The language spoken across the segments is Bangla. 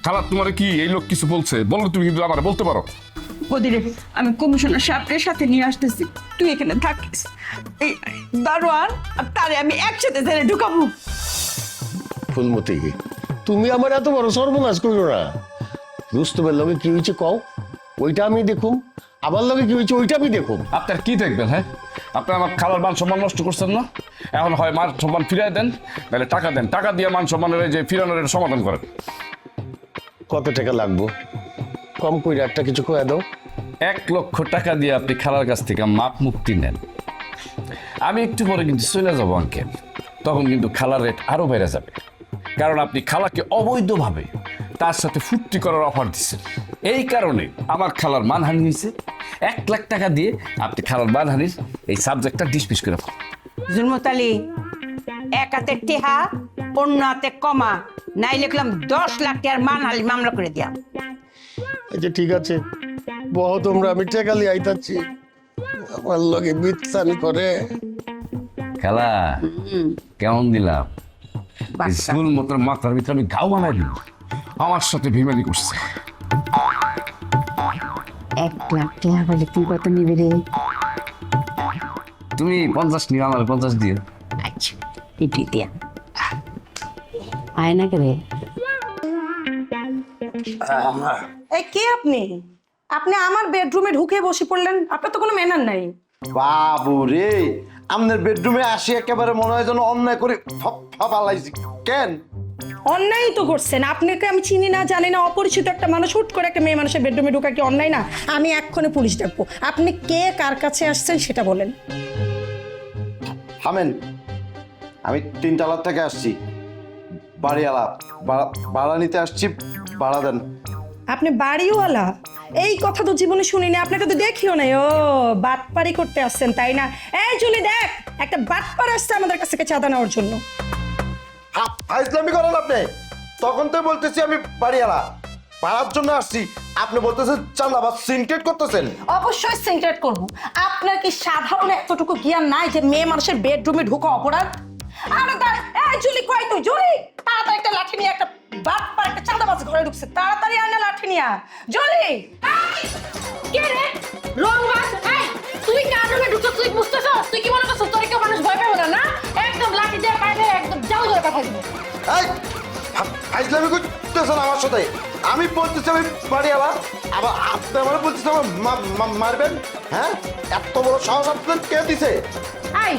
খালা তোমার কি এই লোক কিছু বলছে? বলো, তুমি কিন্তু আমার বলতে পারো। ওদিকে আমি কমিশনার সাহেবকে সাথে নিয়ে আসতেছি, তুই এখানে থাকিস। এই দারোয়ান আর তারে আমি একসাথে জেলে ঢুকাবো। ফুলমতি, তুমি আমার এত বড় সর্বনাশ করো না। রুস্তমের লগে কি হয়েছে কও, ওইটা আমি দেখুম। আমার লগে কি হয়েছে ওইটা আমি দেখুম। আপনার কি দেখবেন? হ্যাঁ, আপনি আমার খালার মান সম্মান নষ্ট করছেন না? এখন হয় মান সম্মান ফিরিয়ে দেন, নাহলে টাকা দেন। টাকা দিয়ে মান সম্মানের এই যে ফিরানোর এটা সমাধান করেন। কত টাকা লাগবো? কম কইরা একটা কিছু কয়ে দাও। 1 লক্ষ টাকা দিয়ে আপনি খালার কাছ থেকে মাপ মুক্তি নেন। আমি একটু পরে কিন্তু চলে যাবো আঙ্কেল, তখন কিন্তু খালার রেট আরো বেড়ে যাবে। কারণ আপনি খালাকে অবৈধভাবে তার সাথে ফুর্তি করার অফার দিচ্ছেন। এই কারণে আমার খালার মানহানি হয়েছে। 1 লাখ টাকা দিয়ে আপনি খালার মানহানির এই সাবজেক্টটা ডিসমিস করে ফেলেন। জুলমত আলী, এক হাতে টেহা, অন্য হাতে কমা, নাই লিখলাম 10 লাখ টাকার মানহানি মামলা করে দিয়া। এই যে ঠিক আছে, বহ তোমরা, আমি টেকালি আইতাচ্ছি। আমার লগে বিচ্ছানি করে। খালা কেমন দিলাম? বাচ্চা। স্কুল মতন মাথার ভিতরে আমি গাও বানাই দিল। আমার সাথে ভিমানি করছে। 1 লাখ টাকা বলে তুই কত নিবি রে? তুমি 50 নিও, আমার 50 দিও। আচ্ছা, এটি দিয়া আয় না কে রে। এই কে আপনি? আপনি আমার বেডরুমে ঢুকে বসে পড়লেন, আপনার তো কোনো ম্যানার নাই। বাবু রে, আমাদের বেডরুমে আসি একেবারে মনে হয় যেন অন্যায় করে ফালাইছি। কেন? অন্যায় তো করছেন। আপনাকে আমি চিনি না, জানি না, অপরিচিত একটা মানুষ হুট করে একটা মেয়ে মানুষের বেডরুমে ঢোকা কি অন্যায় না? আমি এক্ষুনি পুলিশ ডাকবো। আপনি কে, কার কাছে আসছেন সেটা বলেন। থামেন, আমি 3 তলা থেকে আসছি। বাড়িওয়ালা ভাড়া নিতে আসছি, ভাড়া দেন। আপনি বাড়িওয়ালা? এই কথা তো জীবনে শুনিনি, আপনাকে তো দেখিও নাই। ও বাটপারি করতে আসছেন তাই না? এই জুলি দেখ, একটা বাটপার আসছে আমাদের কাছ থেকে চাঁদা নেওয়ার জন্য। ফাইজলামি করেন আপনি। তখন তো বলতেছি আমি বাড়িওয়ালা, ভাড়ার জন্য আসছি। আপনি বলতেছেন চাঁদাবাজ, সিনক্রেট করতেছেন। অবশ্যই সিনক্রেট করব। আপনার কি সাধারণ এতটুকু জ্ঞান নাই যে মেয়ে মানুষের বেডরুমে ঢোকা অপরাধ? আরে এই জুলি, কই তুই জুলি? তাড়াতাড়ি একটা লাঠি নিয়ে, একটা বাটপার একটা চাঁদাবাজ ঘরে ঢুকছে, তাড়াতাড়ি আনে লাঠি নিয়ে জুলি। কে রে? রং বাস। এই তুই কার রুমে ঢুকছিস? তুই বুঝতেছস? তুই কি মনে করছিস তোর কেউ মানুষ ভয় পাবে না? একদম লাঠি দিয়ে পাইলে একদম জাল ধরে পাঠাই দিব। এই ফাইজলামি করতেছেন আমার সাথে। আমি বলতেছি আমি বাড়িওয়ালা, আবার আপনি আমার বলতেছেন আমার মারবেন? হ্যাঁ, এত বড় সাহস আপনার কে দিছে? এই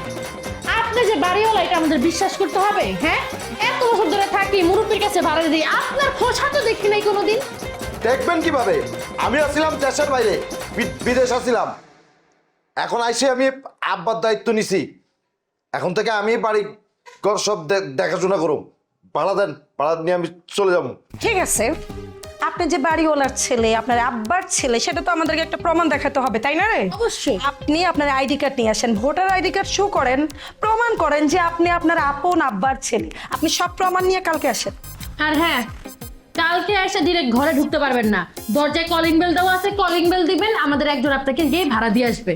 আপনি যে বাড়িওয়ালা এটা আমাদের বিশ্বাস করতে হবে? হ্যাঁ, এত বছর ধরে থাকি, মুরব্বির কাছে ভাড়া দিই, আপনার খোঁজ তো দেখি নাই কোনোদিন। দেখবেন কিভাবে? আমি আসছিলাম দেশের বাইরে, বিদেশ আসছিলাম। এখন আইসে আমি আব্বার দায়িত্ব নিছি। এখন থেকে আমি বাড়ি ঘর সব দেখাশোনা করব। ভাড়া দেন, ভাড়া নিয়ে আমি চলে যাবো। ঠিক আছে, আপনি যে বাড়িওয়ালার ছেলে, আপনার আব্বার ছেলে, সেটা তো আমাদেরকে একটা প্রমাণ দেখাতে হবে, তাই না রে? অবশ্যই। আপনি আপনার আইডি কার্ড নিয়ে আসেন, ভোটার আইডি কার্ড শো করেন, প্রমাণ করেন যে আপনি আপনার আপন আব্বার ছেলে। আপনি সব প্রমাণ নিয়ে কালকে আসেন। আর হ্যাঁ, কালকে এসে ডিরেক্ট ঘরে ঢুকতে পারবেন না। দরজায় কলিং বেল দেওয়া আছে, কলিং বেল দিবেন, আমাদের একজন আপনাকে গিয়ে ভাড়া দিয়ে আসবে।